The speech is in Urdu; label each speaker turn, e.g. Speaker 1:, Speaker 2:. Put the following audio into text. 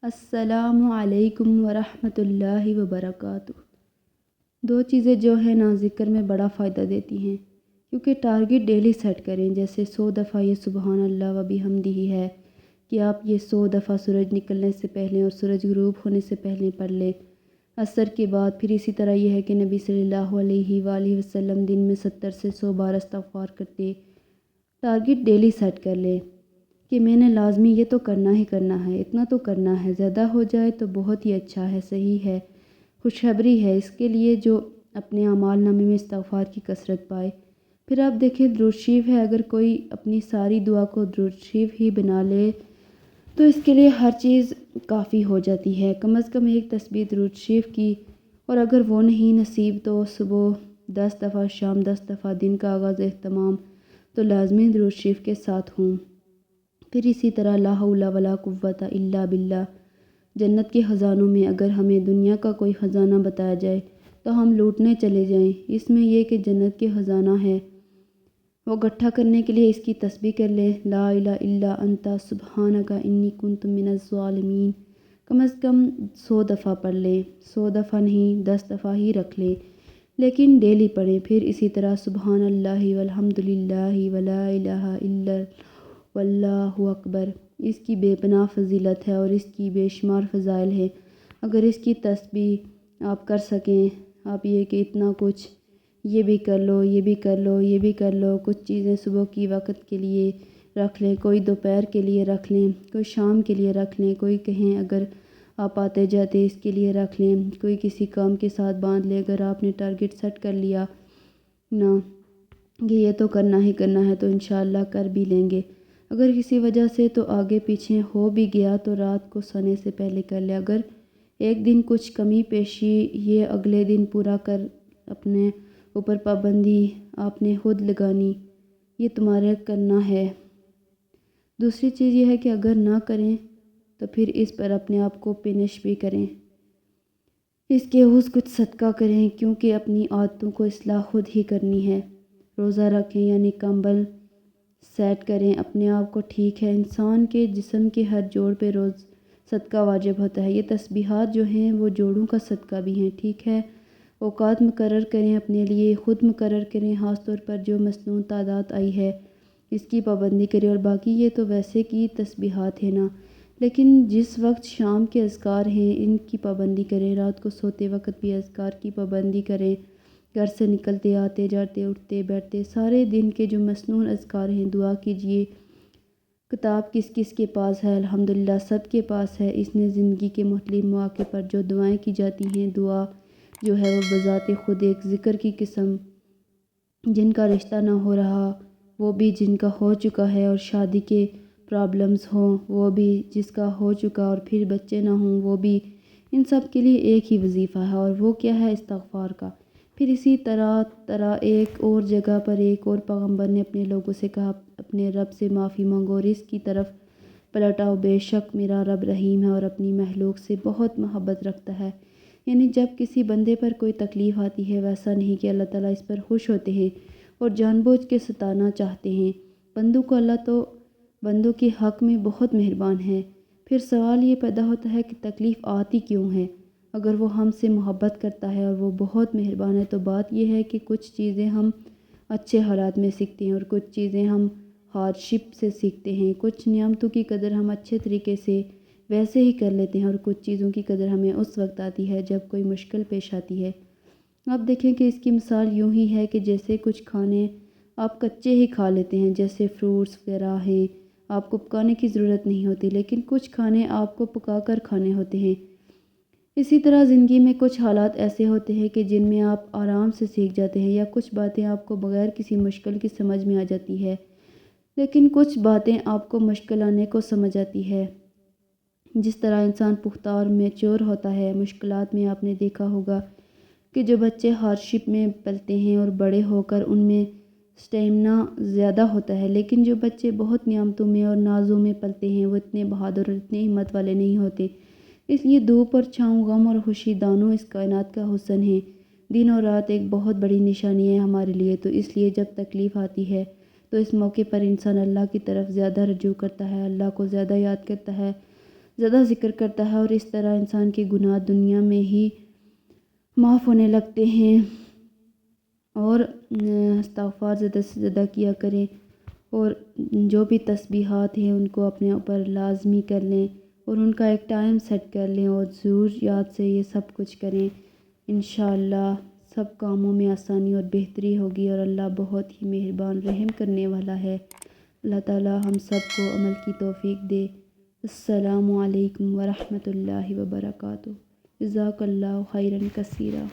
Speaker 1: السلام علیکم ورحمۃ اللہ وبرکاتہ۔ دو چیزیں جو ہے نا ذکر میں بڑا فائدہ دیتی ہیں، کیونکہ ٹارگٹ ڈیلی سیٹ کریں۔ جیسے 100 دفعہ یہ سبحان اللہ و بحمدہ ہے کہ آپ یہ 100 دفعہ سورج نکلنے سے پہلے اور سورج غروب ہونے سے پہلے پڑھ لیں، عصر کے بعد۔ پھر اسی طرح یہ ہے کہ نبی صلی اللہ علیہ وآلہ وسلم دن میں 70 سے 100 بار استغفار کرتے۔ ٹارگٹ ڈیلی سیٹ کر لیں کہ میں نے لازمی یہ تو کرنا ہی کرنا ہے، اتنا تو کرنا ہے، زیادہ ہو جائے تو بہت ہی اچھا ہے، صحیح ہے، خوشخبری ہے اس کے لیے جو اپنے اعمال نامے میں استغفار کی کثرت پائے۔ پھر آپ دیکھیں درود شریف ہے، اگر کوئی اپنی ساری دعا کو درود شریف ہی بنا لے تو اس کے لیے ہر چیز کافی ہو جاتی ہے۔ کم از کم ایک تسبیح درود شریف کی، اور اگر وہ نہیں نصیب تو صبح 10 دفعہ، شام 10 دفعہ، دن کا آغاز اہتمام تو لازمی درود شریف کے ساتھ ہوں۔ پھر اسی طرح لا حول ولا قوت الا باللہ۔ جنت کے خزانوں میں اگر ہمیں دنیا کا کوئی خزانہ بتایا جائے تو ہم لوٹنے چلے جائیں۔ اس میں یہ کہ جنت کے خزانہ ہے، وہ اکٹھا کرنے کے لیے اس کی تسبیح کر لیں، لا الہ الا انت سبحانک انی کنت من الظالمین۔ کم از کم 100 دفعہ پڑھ لیں، 100 دفعہ نہیں 10 دفعہ ہی رکھ لیں، لیکن ڈیلی پڑھیں۔ پھر اسی طرح سبحان اللہ والحمد للہ ولا الہ الا واللہ اکبر۔ اس کی بے پناہ فضیلت ہے اور اس کی بے شمار فضائل ہے۔ اگر اس کی تسبیح آپ کر سکیں، آپ یہ کہ اتنا کچھ یہ بھی کر لو، یہ بھی کر لو، یہ بھی کر لو، کچھ چیزیں صبح کی وقت کے لیے رکھ لیں، کوئی دوپہر کے لیے رکھ لیں، کوئی شام کے لیے رکھ لیں، کوئی کہیں اگر آپ آتے جاتے اس کے لیے رکھ لیں، کوئی کسی کام کے ساتھ باندھ لیں۔ اگر آپ نے ٹارگٹ سیٹ کر لیا نا کہ یہ تو کرنا ہی کرنا ہے تو انشاءاللہ کر بھی لیں گے۔ اگر کسی وجہ سے تو آگے پیچھے ہو بھی گیا تو رات کو سونے سے پہلے کر لیں۔ اگر ایک دن کچھ کمی پیشی یہ اگلے دن پورا کر، اپنے اوپر پابندی آپ نے خود لگانی، یہ تمہارے کرنا ہے۔ دوسری چیز یہ ہے کہ اگر نہ کریں تو پھر اس پر اپنے آپ کو پنش بھی کریں، اس کے عوض کچھ صدقہ کریں، کیونکہ اپنی عادتوں کو اصلاح خود ہی کرنی ہے۔ روزہ رکھیں یعنی کمبل سیٹ کریں اپنے آپ کو، ٹھیک ہے۔ انسان کے جسم کے ہر جوڑ پہ روز صدقہ واجب ہوتا ہے۔ یہ تسبیحات جو ہیں وہ جوڑوں کا صدقہ بھی ہیں، ٹھیک ہے۔ اوقات مقرر کریں اپنے لیے، خود مقرر کریں، خاص طور پر جو مسنون تعداد آئی ہے اس کی پابندی کریں۔ اور باقی یہ تو ویسے کی تسبیحات ہیں نا، لیکن جس وقت شام کے اذکار ہیں ان کی پابندی کریں، رات کو سوتے وقت بھی اذکار کی پابندی کریں، گھر سے نکلتے آتے جاتے اٹھتے بیٹھتے سارے دن کے جو مسنون اذکار ہیں دعا کیجئے۔ کتاب کس کس کے پاس ہے؟ الحمدللہ سب کے پاس ہے۔ اس نے زندگی کے مختلف مواقع پر جو دعائیں کی جاتی ہیں، دعا جو ہے وہ بذات خود ایک ذکر کی قسم، جن کا رشتہ نہ ہو رہا وہ بھی، جن کا ہو چکا ہے، اور شادی کے پرابلمز ہوں وہ بھی، جس کا ہو چکا اور پھر بچے نہ ہوں وہ بھی، ان سب کے لیے ایک ہی وظیفہ ہے، اور وہ کیا ہے؟ استغفار کا۔ پھر اسی طرح ایک اور جگہ پر ایک اور پیغمبر نے اپنے لوگوں سے کہا اپنے رب سے معافی مانگو اور اس کی طرف پلٹ آؤ، بے شک میرا رب رحیم ہے اور اپنی مخلوق سے بہت محبت رکھتا ہے۔ یعنی جب کسی بندے پر کوئی تکلیف آتی ہے ویسا نہیں کہ اللہ تعالیٰ اس پر خوش ہوتے ہیں اور جان بوجھ کے ستانا چاہتے ہیں بندوں کو۔ اللہ تو بندوں کے حق میں بہت مہربان ہے۔ پھر سوال یہ پیدا ہوتا ہے کہ تکلیف آتی کیوں ہے؟ اگر وہ ہم سے محبت کرتا ہے اور وہ بہت مہربان ہے تو بات یہ ہے کہ کچھ چیزیں ہم اچھے حالات میں سیکھتے ہیں اور کچھ چیزیں ہم ہارڈشپ سے سیکھتے ہیں۔ کچھ نعمتوں کی قدر ہم اچھے طریقے سے ویسے ہی کر لیتے ہیں اور کچھ چیزوں کی قدر ہمیں اس وقت آتی ہے جب کوئی مشکل پیش آتی ہے۔ آپ دیکھیں کہ اس کی مثال یوں ہی ہے کہ جیسے کچھ کھانے آپ کچے ہی کھا لیتے ہیں، جیسے فروٹس وغیرہ ہیں، آپ کو پکانے کی ضرورت نہیں ہوتی، لیکن کچھ کھانے آپ کو پکا کر کھانے ہوتے ہیں۔ اسی طرح زندگی میں کچھ حالات ایسے ہوتے ہیں کہ جن میں آپ آرام سے سیکھ جاتے ہیں، یا کچھ باتیں آپ کو بغیر کسی مشکل کی سمجھ میں آ جاتی ہے، لیکن کچھ باتیں آپ کو مشکل آنے کو سمجھ آتی ہے۔ جس طرح انسان پختہ اور میچور ہوتا ہے مشکلات میں، آپ نے دیکھا ہوگا کہ جو بچے ہارڈشپ میں پلتے ہیں اور بڑے ہو کر ان میں سٹیمنا زیادہ ہوتا ہے، لیکن جو بچے بہت نعمتوں میں اور نازوں میں پلتے ہیں وہ اتنے بہادر اور اتنے ہمت والے نہیں ہوتے۔ اس لیے دھوپ اور چھاؤں، غم اور خوشی دونوں اس کائنات کا حسن ہے۔ دن اور رات ایک بہت بڑی نشانی ہے ہمارے لیے، تو اس لیے جب تکلیف آتی ہے تو اس موقع پر انسان اللہ کی طرف زیادہ رجوع کرتا ہے، اللہ کو زیادہ یاد کرتا ہے، زیادہ ذکر کرتا ہے، اور اس طرح انسان کے گناہ دنیا میں ہی معاف ہونے لگتے ہیں۔ اور استغفار زیادہ سے زیادہ کیا کریں، اور جو بھی تسبیحات ہیں ان کو اپنے اوپر لازمی کر لیں، اور ان کا ایک ٹائم سیٹ کر لیں، اور ضرور یاد سے یہ سب کچھ کریں۔ انشاءاللہ سب کاموں میں آسانی اور بہتری ہوگی، اور اللہ بہت ہی مہربان رحم کرنے والا ہے۔ اللہ تعالی ہم سب کو عمل کی توفیق دے۔ السلام علیکم ورحمۃ اللہ وبرکاتہ۔ جزاک اللہ خیرا کثیرا۔